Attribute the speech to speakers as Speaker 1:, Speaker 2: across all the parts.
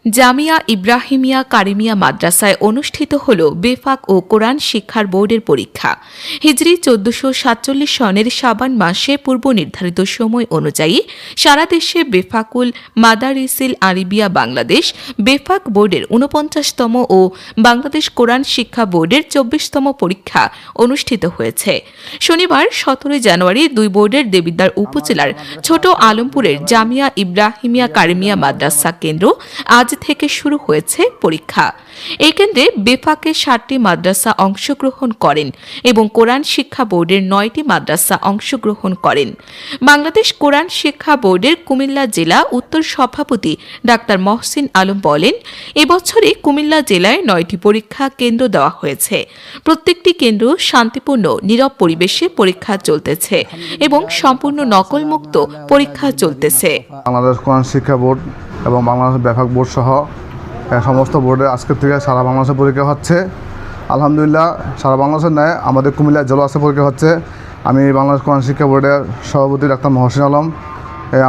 Speaker 1: জামিয়া ইব্রাহিমিয়া কারিমিয়া মাদ্রাসায় অনুষ্ঠিত হল বেফাক ও কোরআন শিক্ষার বোর্ডের পরীক্ষা। হিজরি ১৪৪৭ সনের শাবান মাসে পূর্ব নির্ধারিত সময় অনুযায়ী সারা দেশে বেফাকুল মাদারিসিল আরিবিয়া বাংলাদেশ বেফাক বোর্ডের ৪৯তম ও বাংলাদেশ কোরআন শিক্ষা বোর্ডের ২৪তম পরীক্ষা অনুষ্ঠিত হয়েছে। শনিবার ১৭ জানুয়ারি দুই বোর্ডের দেবিদ্বার উপজেলার ছোট আলমপুরের জামিয়া ইব্রাহিমিয়া কারিমিয়া মাদ্রাসা কেন্দ্র আজ থেকে শুরু হয়েছে পরীক্ষা। এই কেন্দ্রে বেফাকে ৬০টি মাদ্রাসা অংশগ্রহণ করেন এবং কোরআন শিক্ষা বোর্ডের ৯টি মাদ্রাসা অংশগ্রহণ করেন। বাংলাদেশ কোরআন শিক্ষা বোর্ডের কুমিল্লা জেলা উত্তর সভাপতি ডাক্তার মহসিন আলম বলেন, এবছরে কুমিল্লা জেলায় ৯টি পরীক্ষা কেন্দ্র দেওয়া হয়েছে। প্রত্যেকটি কেন্দ্র শান্তিপূর্ণ নীরব পরিবেশে পরীক্ষা চলতেছে এবং সম্পূর্ণ নকলমুক্ত পরীক্ষা চলতেছে।
Speaker 2: বাংলাদেশ কোরআন শিক্ষা বোর্ড এবং বাংলাদেশ বেফাক বোর্ড সহ সমস্ত বোর্ডে আজকের থেকে সারা বাংলাদেশে পরীক্ষা হচ্ছে। আলহামদুলিল্লাহ সারা বাংলাদেশের ন্যায় আমাদের কুমিল্লা জেলা আসে পরীক্ষা হচ্ছে। আমি বাংলাদেশ কোরআন শিক্ষা বোর্ডের সভাপতি ডাক্তার মহসিন আলম।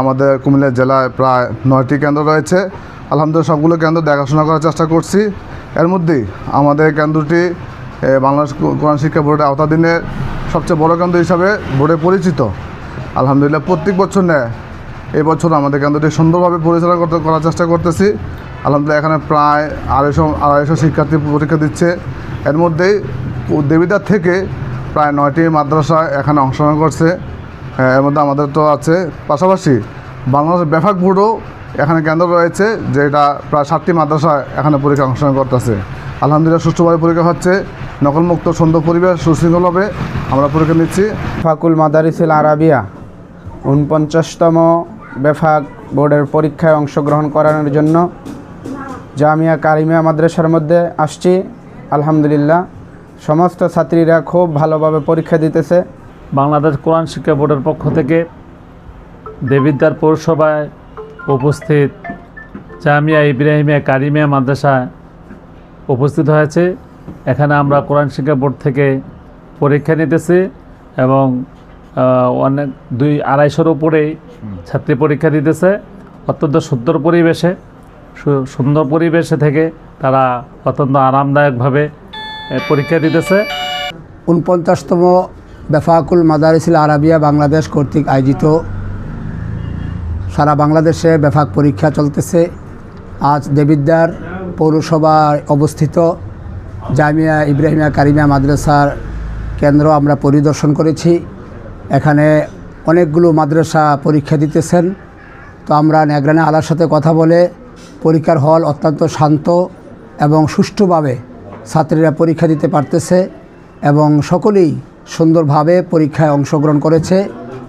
Speaker 2: আমাদের কুমিল্লা জেলায় প্রায় ৯টি কেন্দ্র রয়েছে। আলহামদুলিল্লাহ সবগুলো কেন্দ্র দেখাশোনা করার চেষ্টা করছি। এর মধ্যেই আমাদের কেন্দ্রটি বাংলাদেশ কোরআন শিক্ষা বোর্ডের আওতাধীনে সবচেয়ে বড় কেন্দ্র হিসাবে বোর্ডে পরিচিত। আলহামদুলিল্লাহ প্রত্যেক বছর নেয় এই বছর আমাদের কেন্দ্রটি সুন্দরভাবে পরিচালনা করার চেষ্টা করতেছি। আলহামদুলিল্লাহ এখানে প্রায় আড়াইশো শিক্ষার্থী পরীক্ষা দিচ্ছে। এর মধ্যেই দেবিদ্বার থেকে প্রায় ৯টি মাদ্রাসা এখানে অংশগ্রহণ করছে। এর মধ্যে আমাদের তো আছে, পাশাপাশি বাংলাদেশ বেফাক বোর্ডও এখানে কেন্দ্র রয়েছে, যেটা প্রায় ৬০টি মাদ্রাসা এখানে পরীক্ষা অংশগ্রহণ করতেছে। আলহামদুলিল্লাহ সুষ্ঠুভাবে পরীক্ষা হচ্ছে, নকলমুক্ত সুন্দর পরিবেশ সুশৃঙ্খলভাবে আমরা পরীক্ষা নিচ্ছি।
Speaker 3: বেফাকুল মাদারিসিল আরাবিয়া ৪৯তম বেফাক বোর্ডের পরীক্ষায় অংশগ্রহণ করানোর জন্য জামিয়া কারিমিয়া মাদ্রাসার মধ্যে আসছি। আলহামদুলিল্লাহ সমস্ত ছাত্রীরা খুব ভালোভাবে পরীক্ষা দিতেছে।
Speaker 4: বাংলাদেশ কোরআন শিক্ষা বোর্ডের পক্ষ থেকে দেবিদ্বার পৌরসভায় উপস্থিত জামিয়া ইব্রাহিমিয়া কারিমিয়া মাদ্রাসায় উপস্থিত হয়েছে। এখানে আমরা কোরআন শিক্ষা বোর্ড থেকে পরীক্ষা নিতেছি এবং অনেক ২৫০-র উপরেই ছাত্রী পরীক্ষা দিতেছে। অত্যন্ত সুন্দর পরিবেশে থেকে তারা অত্যন্ত আরামদায়কভাবে পরীক্ষা দিতেছে।
Speaker 5: ৪৯তম বেফাকুল মাদারিসিল আরাবিয়া বাংলাদেশ কর্তৃক আয়োজিত সারা বাংলাদেশে বেফাক পরীক্ষা চলতেছে। আজ দেবিদ্বার পৌরসভায় অবস্থিত জামিয়া ইব্রাহিমিয়া কারিমিয়া মাদ্রাসার কেন্দ্র আমরা পরিদর্শন করেছি। এখানে অনেকগুলো মাদ্রাসা পরীক্ষা দিতেছেন। তো আমরা নেগরানে আলার সাথে কথা বলে পরীক্ষার হল অত্যন্ত শান্ত এবং সুষ্ঠুভাবে ছাত্রীরা পরীক্ষা দিতে পারতেছে এবং সকলেই সুন্দরভাবে পরীক্ষায় অংশগ্রহণ করেছে।